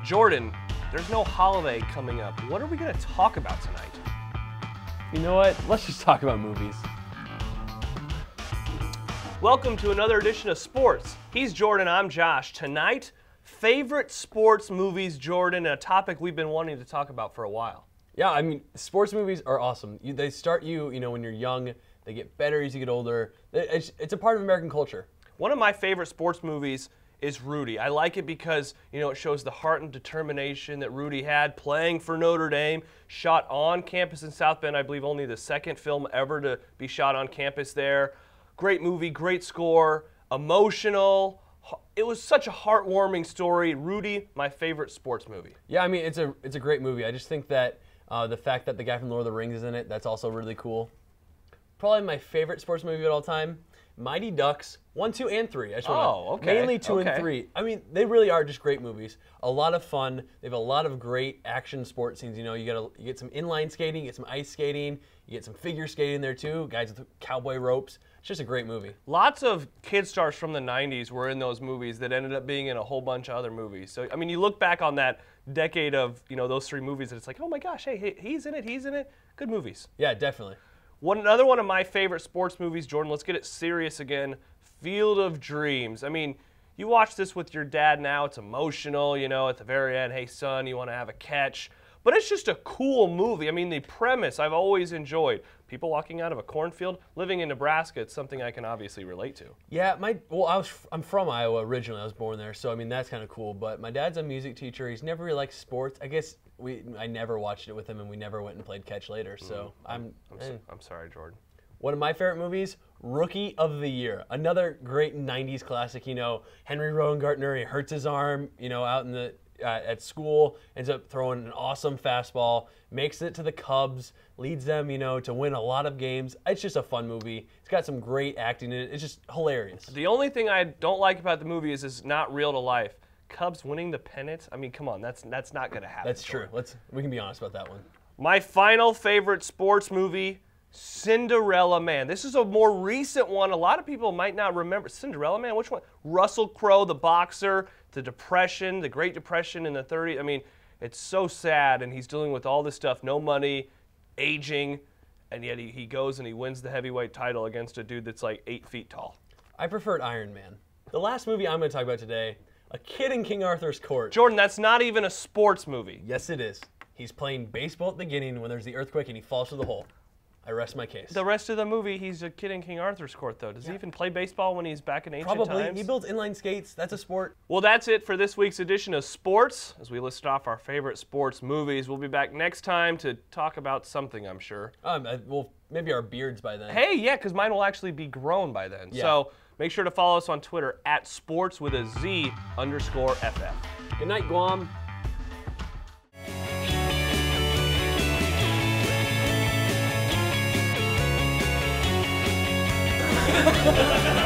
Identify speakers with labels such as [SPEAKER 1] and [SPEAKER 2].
[SPEAKER 1] Jordan, there's no holiday coming up. What are we going to talk about tonight?
[SPEAKER 2] You know what? Let's just talk about movies.
[SPEAKER 1] Welcome to another edition of Sports. He's Jordan, I'm Josh. Tonight, favorite sports movies, Jordan, a topic we've been wanting to talk about for a while.
[SPEAKER 2] Yeah, I mean, sports movies are awesome. They start you know, when you're young. They get better as you get older. It's a part of American culture.
[SPEAKER 1] One of my favorite sports movies is Rudy. I like it because, you know, it shows the heart and determination that Rudy had playing for Notre Dame, shot on campus in South Bend, I believe only the second film ever to be shot on campus there. Great movie, great score, emotional. It was such a heartwarming story. Rudy, my favorite sports movie.
[SPEAKER 2] Yeah, I mean, it's a great movie. I just think that the fact that the guy from Lord of the Rings is in it, that's also really cool. Probably my favorite sports movie of all time, Mighty Ducks 1, 2, and 3.
[SPEAKER 1] Okay.
[SPEAKER 2] Mainly 2 and 3. I mean, they really are just great movies. A lot of fun. They have a lot of great action sports scenes. You know, you get some inline skating, you get some ice skating, you get some figure skating there too. Guys with cowboy ropes. It's just a great movie.
[SPEAKER 1] Lots of kid stars from the 90s were in those movies that ended up being in a whole bunch of other movies. So, I mean, you look back on that decade of, you know, those 3 movies and it's like, oh my gosh, hey, he's in it. Good movies.
[SPEAKER 2] Yeah, definitely.
[SPEAKER 1] Another one of my favorite sports movies, Jordan, let's get it serious again, Field of Dreams. I mean, you watch this with your dad now, it's emotional, you know, at the very end, hey son, you want to have a catch. But it's just a cool movie. I mean, the premise I've always enjoyed. People walking out of a cornfield, living in Nebraska, it's something I can obviously relate to.
[SPEAKER 2] Yeah, I'm from Iowa originally. I was born there, so I mean that's kind of cool. But my dad's a music teacher. He's never really liked sports. I guess I never watched it with him, and we never went and played catch later. So I'm
[SPEAKER 1] sorry, Jordan.
[SPEAKER 2] One of my favorite movies, Rookie of the Year. Another great '90s classic. You know, Henry Rowengartner, he hurts his arm. You know, out in the at school, ends up throwing an awesome fastball, makes it to the Cubs, leads them, you know, to win a lot of games. It's just a fun movie. It's got some great acting in it. It's just hilarious.
[SPEAKER 1] The only thing I don't like about the movie is it's not real to life. Cubs winning the pennant? I mean, come on, that's not going to happen.
[SPEAKER 2] That's true. We can be honest about that one.
[SPEAKER 1] My final favorite sports movie, Cinderella Man. This is a more recent one. A lot of people might not remember. Cinderella Man, which one? Russell Crowe, the boxer, the Depression, the Great Depression in the 30s. I mean, it's so sad, and he's dealing with all this stuff, no money, aging, and yet he goes and he wins the heavyweight title against a dude that's like 8 feet tall.
[SPEAKER 2] I preferred Iron Man. The last movie I'm going to talk about today, A Kid in King Arthur's Court.
[SPEAKER 1] Jordan, that's not even a sports movie.
[SPEAKER 2] Yes, it is. He's playing baseball at the beginning when there's the earthquake and he falls to the hole. I rest my case.
[SPEAKER 1] The rest of the movie, he's a kid in King Arthur's court, though. Does he even play baseball when he's back in ancient times?
[SPEAKER 2] Probably. He builds inline skates. That's a sport.
[SPEAKER 1] Well, that's it for this week's edition of Sports. As we list off our favorite sports movies, we'll be back next time to talk about something, I'm sure.
[SPEAKER 2] Well, maybe our beards by then.
[SPEAKER 1] Hey, yeah, because mine will actually be grown by then.
[SPEAKER 2] Yeah.
[SPEAKER 1] So make sure to follow us on Twitter at Sports with a Z_FF.
[SPEAKER 2] Good night, Guam. Ha ha ha ha!